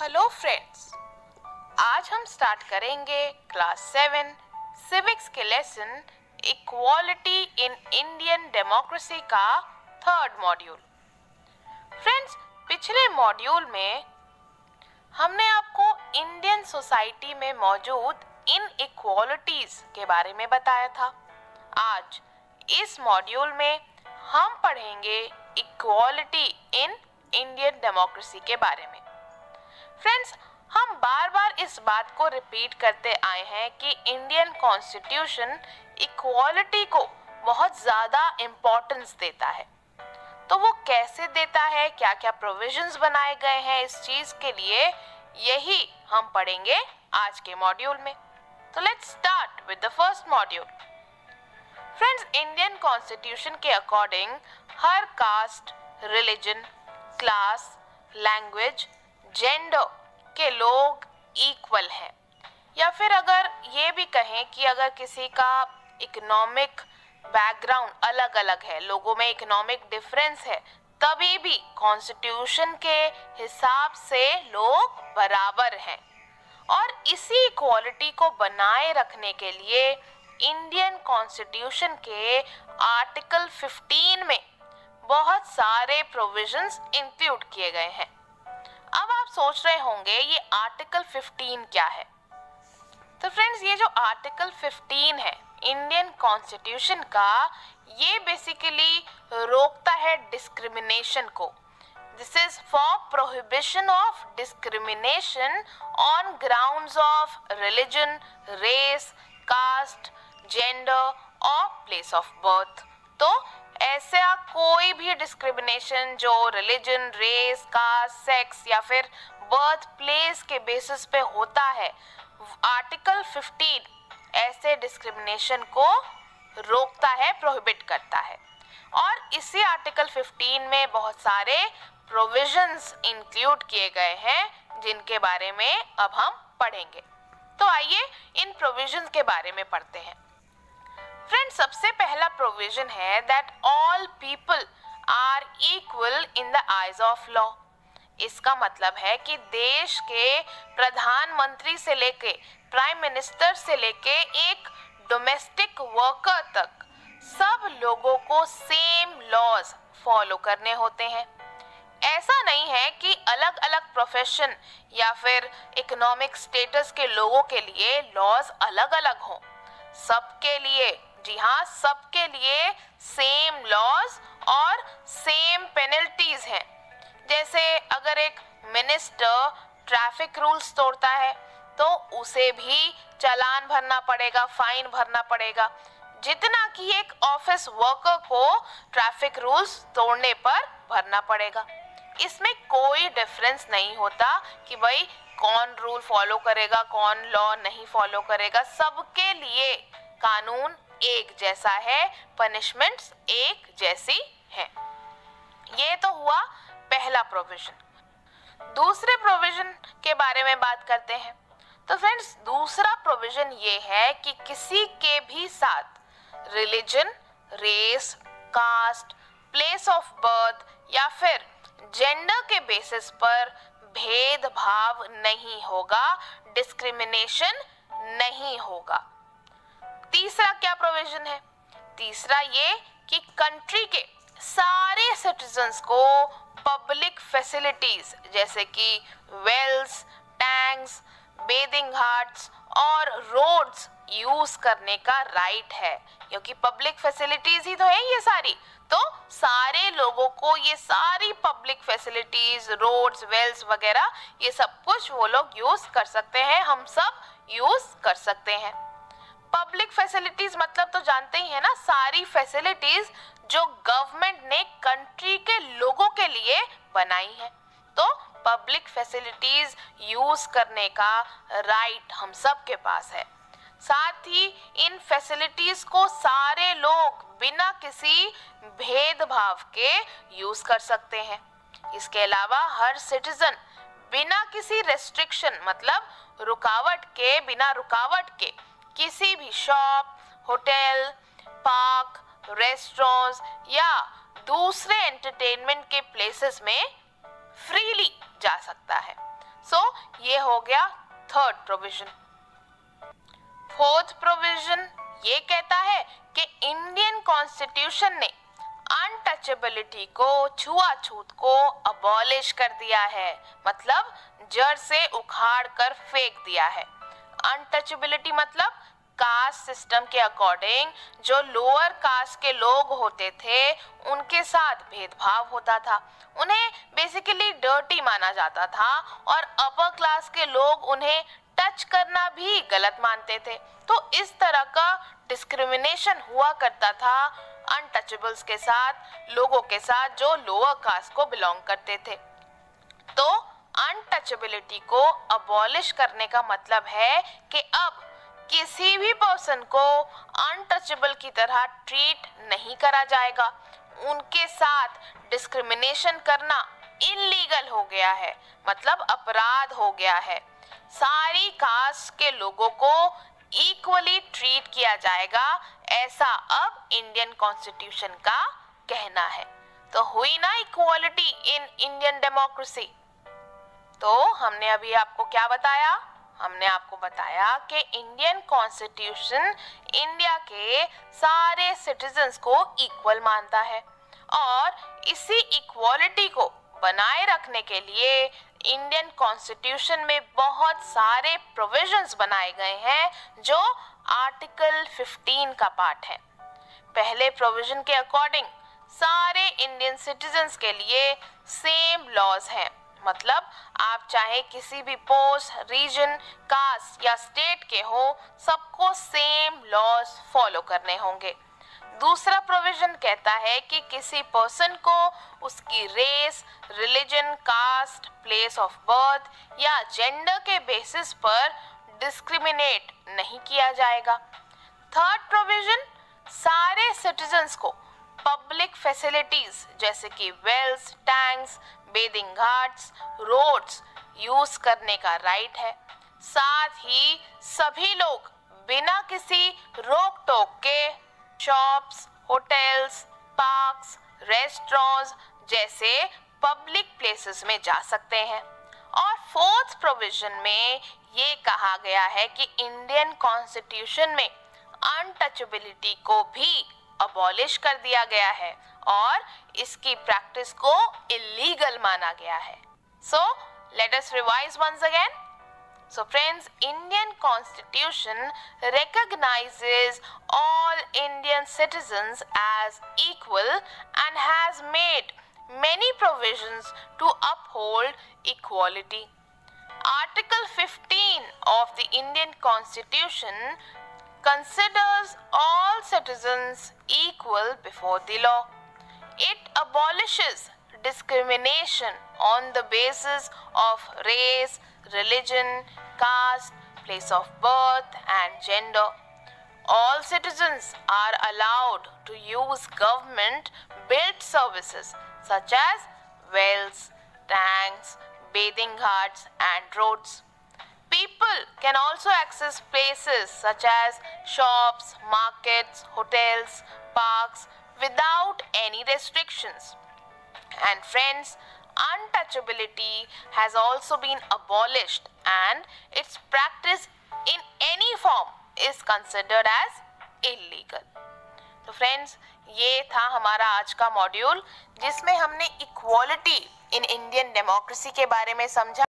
Hello friends, आज हम start करेंगे क्लास 7 सिविक्स के lesson equality in Indian democracy का थर्ड मॉड्यूल। फ्रेंड्स, पिछले मॉड्यूल में हमने आपको इंडियन सोसाइटी में मौजूद इनइक्वालिटीज के बारे में बताया था। आज इस मॉड्यूल में हम पढ़ेंगे इक्वालिटी इन इंडियन डेमोक्रेसी के बारे में। फ्रेंड्स, हम बार बार इस बात को रिपीट करते आए हैं कि इंडियन कॉन्स्टिट्यूशन इक्वालिटी को बहुत ज़्यादा इम्पोर्टेंस देता है। तो वो कैसे देता है, क्या क्या प्रोविजंस बनाए गए हैं इस चीज़ के लिए, यही हम पढ़ेंगे आज के मॉड्यूल में। तो let's start with the first module. Friends, Indian constitution के अकॉर्डिंग हर caste, religion, class, language, gender के लोग इक्वल हैं, या फिर अगर ये भी कहें कि अगर किसी का इकोनॉमिक बैकग्राउंड अलग अलग है, लोगों में इकोनॉमिक डिफरेंस है, तभी भी कॉन्स्टिट्यूशन के हिसाब से लोग बराबर हैं। और इसी इक्वालिटी को बनाए रखने के लिए इंडियन कॉन्स्टिट्यूशन के आर्टिकल 15 में बहुत सारे प्रोविजंस इंक्लूड किए गए हैं। अब आप सोच रहे होंगे ये आर्टिकल 15 क्या है। तो फ्रेंड्स, ये जो आर्टिकल 15 है इंडियन कॉन्स्टिट्यूशन का, ये बेसिकली रोकता है डिस्क्रिमिनेशन को। This is for prohibition of discrimination on grounds of religion, race, caste, gender और प्लेस ऑफ बर्थ। तो ऐसा कोई भी डिस्क्रिमिनेशन जो रिलीजन, रेस, कास्ट, सेक्स या फिर बर्थ प्लेस के बेसिस पे होता है, आर्टिकल 15 ऐसे डिस्क्रिमिनेशन को रोकता है, प्रोहिबिट करता है। और इसी आर्टिकल 15 में बहुत सारे प्रोविजंस इंक्लूड किए गए हैं जिनके बारे में अब हम पढ़ेंगे। तो आइए इन प्रोविजंस के बारे में पढ़ते हैं। फ्रेंड्स, सबसे पहला प्रोविजन है that all people are equal in the eyes of law. इसका मतलब है कि देश के प्रधानमंत्री से लेके प्राइम मिनिस्टर से लेके एक डोमेस्टिक वर्कर तक सब लोगों को सेम लॉज फॉलो करने होते हैं। ऐसा नहीं है कि अलग अलग प्रोफेशन या फिर इकोनॉमिक स्टेटस के लोगों के लिए लॉज अलग अलग हों। सबके लिए, जी हाँ, सबके लिए सेम लॉज और सेम पेनल्टीज हैं। जैसे अगर एक मिनिस्टर ट्रैफिक रूल्स तोड़ता है तो उसे भी चालान भरना पड़ेगा, फाइन भरना पड़ेगा, जितना कि एक ऑफिस वर्कर को ट्रैफिक रूल्स तोड़ने पर भरना पड़ेगा। इसमें कोई डिफरेंस नहीं होता कि भाई कौन रूल फॉलो करेगा, कौन लॉ नहीं फॉलो करेगा। सबके लिए कानून एक जैसा है, पनिशमेंट्स एक जैसी हैं। ये तो हुआ पहला प्रोविजन। दूसरे प्रोविजन के बारे में बात करते हैं। तो फ्रेंड्स, दूसरा प्रोविजन ये है कि किसी के भी साथ religion, race, caste, place of birth या फिर जेंडर के बेसिस पर भेदभाव नहीं होगा, डिस्क्रिमिनेशन नहीं होगा। तीसरा क्या प्रोविजन है? तीसरा ये कि कंट्री के सारे सिटीजन्स को पब्लिक फैसिलिटीज जैसे कि वेल्स, टैंक्स, बेदिंग घाट्स और रोड्स यूज करने का राइट है, क्योंकि पब्लिक फैसिलिटीज ही तो है ये सारी। तो सारे लोगों को ये सारी पब्लिक फैसिलिटीज, रोड्स, वेल्स वगैरह, ये सब कुछ वो लोग यूज कर सकते हैं, हम सब यूज कर सकते हैं। पब्लिक फैसिलिटीज मतलब तो जानते ही है ना, सारी फैसिलिटीज जो गवर्नमेंट ने कंट्री के लोगों के लिए बनाई है। तो पब्लिक फैसिलिटीज यूज करने का राइट हम सब के पास है। साथ ही इन फैसिलिटीज को सारे लोग बिना किसी भेदभाव के यूज कर सकते हैं। इसके अलावा हर सिटीजन बिना किसी रेस्ट्रिक्शन मतलब रुकावट के, बिना रुकावट के किसी भी शॉप, होटल, पार्क, रेस्टोरेंट्स या दूसरे एंटरटेनमेंट के प्लेसेस में फ्रीली जा सकता है। सो ये हो गया थर्ड प्रोविजन। फोर्थ प्रोविजन ये कहता है कि इंडियन कॉन्स्टिट्यूशन ने अनटचेबिलिटी को, छुआछूत को अबॉलिश कर दिया है, मतलब जड़ से उखाड़ कर फेंक दिया है। अनटचेबिलिटी मतलब कास्ट सिस्टम के अकॉर्डिंग जो लोअर कास्ट के लोग होते थे उनके साथ भेदभाव होता था, उन्हें बेसिकली डर्टी माना जाता था और अपर क्लास के लोग उन्हें टच करना भी गलत मानते थे। तो इस तरह का डिस्क्रिमिनेशन हुआ करता था अनटचेबल्स के साथ, लोगों के साथ जो लोअर कास्ट को बिलोंग करते थे। तो अनटचेबिलिटी को अबॉलिश करने का मतलब है कि अब किसी भी पर्सन को अनटचेबल की तरह ट्रीट नहीं करा जाएगा, उनके साथ डिस्क्रिमिनेशन करना इलीगल हो गया है, मतलब अपराध हो गया है। सारी कास्ट के लोगों को इक्वली ट्रीट किया जाएगा, ऐसा अब इंडियन कॉन्स्टिट्यूशन का कहना है। तो हुई ना इक्वालिटी इन इंडियन डेमोक्रेसी। तो हमने अभी आपको क्या बताया? हमने आपको बताया कि इंडियन कॉन्स्टिट्यूशन इंडिया के सारे सिटीजन्स को इक्वल मानता है और इसी इक्वालिटी को बनाए रखने के लिए इंडियन कॉन्स्टिट्यूशन में बहुत सारे प्रोविजंस बनाए गए हैं जो आर्टिकल 15 का पार्ट है। पहले प्रोविजन के अकॉर्डिंग सारे इंडियन सिटीजन्स के लिए सेम लॉज हैं, मतलब आप चाहे किसी भी पोस्ट, रीजन, कास्ट या स्टेट के हो, सबको सेम लॉज फॉलो करने होंगे। दूसरा प्रोविजन कहता है कि किसी पर्सन को उसकी race, religion, caste, place of birth या जेंडर के बेसिस पर डिस्क्रिमिनेट नहीं किया जाएगा। थर्ड प्रोविजन सारे सिटीजन्स को पब्लिक फैसिलिटीज जैसे कि wells, tanks, bathing ghats, roads use करने का राइट है। साथ ही सभी लोग बिना किसी रोक टोक के शॉप्स, होटल्स, पार्क्स, रेस्टोरेंट्स जैसे पब्लिक प्लेसेस में जा सकते हैं। और फोर्थ प्रोविजन में ये कहा गया है कि इंडियन कॉन्स्टिट्यूशन में अनटचेबिलिटी को भी अबॉलिश कर दिया गया है और इसकी प्रैक्टिस को इलीगल माना गया है। So let us revise once again. So friends, Indian Constitution recognizes all Indian citizens as equal and has made many provisions to uphold equality. Article 15 of the Indian Constitution considers all citizens equal before the law. It abolishes discrimination on the basis of race, religion, caste, place of birth and gender. All citizens are allowed to use government built services such as wells, tanks, bathing ghats and roads. People can also access places such as shops, markets, hotels, parks without any restrictions. And friends, untouchability has also been abolished and its practice in any form is considered as illegal. तो friends, ये था हमारा आज का module जिसमें हमने equality in Indian democracy के बारे में समझा।